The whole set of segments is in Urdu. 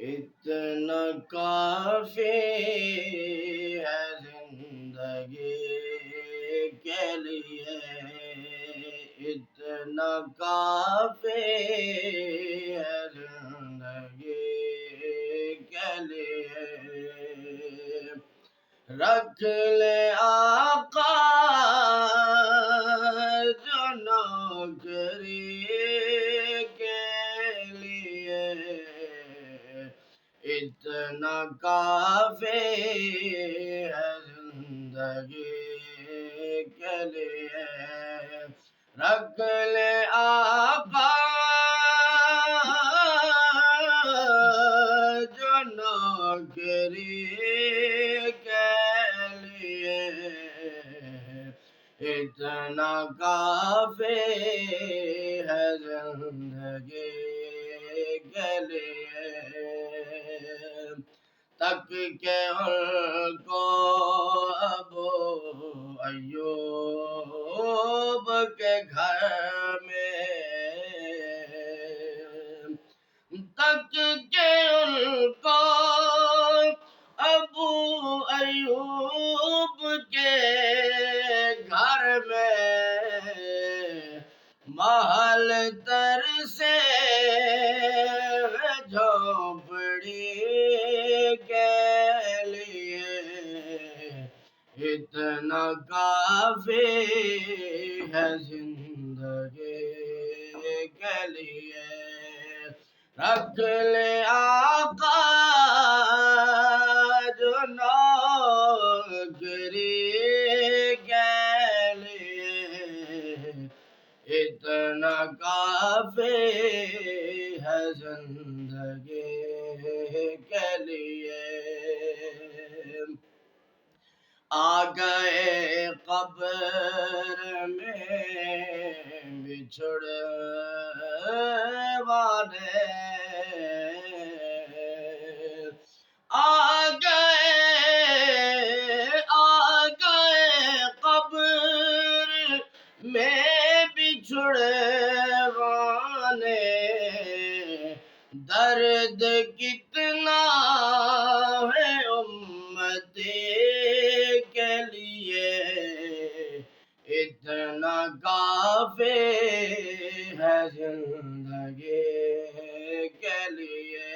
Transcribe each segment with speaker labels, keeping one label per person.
Speaker 1: اتنا کافی ہے زندگی کے لیے، اتنا کافی ہے زندگی کے لیے، رکھ لے آقا جو نوکری کے لیے، اتنا کافی ہے زندگی کے لیے، رکھ لے آقا جو نوکری کے لیے، اتنا کافی ہے زندگی کے لیے، تک کہ ان کو ابو ایوب کے گھر میں، تک کہ ان کو ابو ایوب کے گھر میں محل تر سے جھونپڑی کے لیے، اتنا کافی ہے زندگی کے لیے، رکھ لے آقا جو نوکری کے لیے، اتنا کافی ہے زندگی کے لیے، آ گئے قبر میں بچھڑوانے، آ گئے قبر میں بچھڑوانے، درد کتنا ہے امتی کے لیے، اتنا کافی ہے زندگی کے لیے،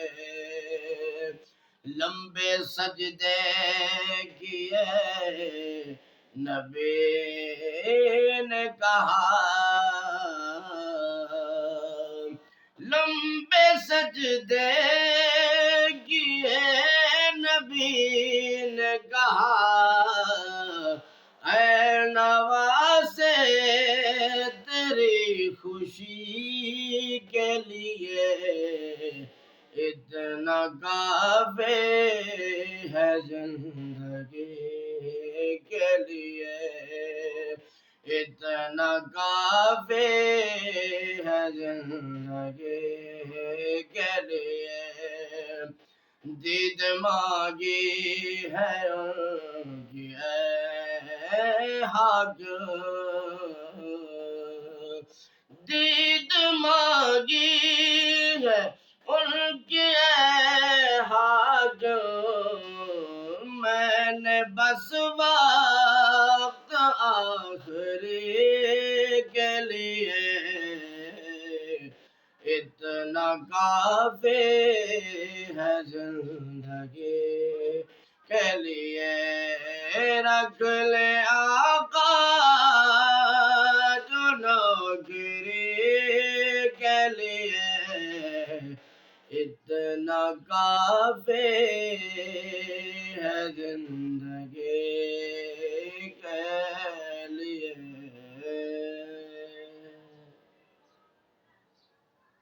Speaker 1: لمبے سجدے کیے نبی نے کہا، لمبے سجدے کیے نبی نے کہا، اے نواسے تیری خوشی کے لیے، اتنا کافی ہے زندگی کے لیے، اتنا کافی ہے زندگی کے لیے، دید مانگی ہے ان کی اے حاکم، دید مانگی ہے ان کی اے حاکم، میں نے بس وقت آخری کے لیے، اتنا کافی ہے زندگی کے لیے، رکھ لے آقا جو نوکری کے لیے، اتنا کافی ہے زندگی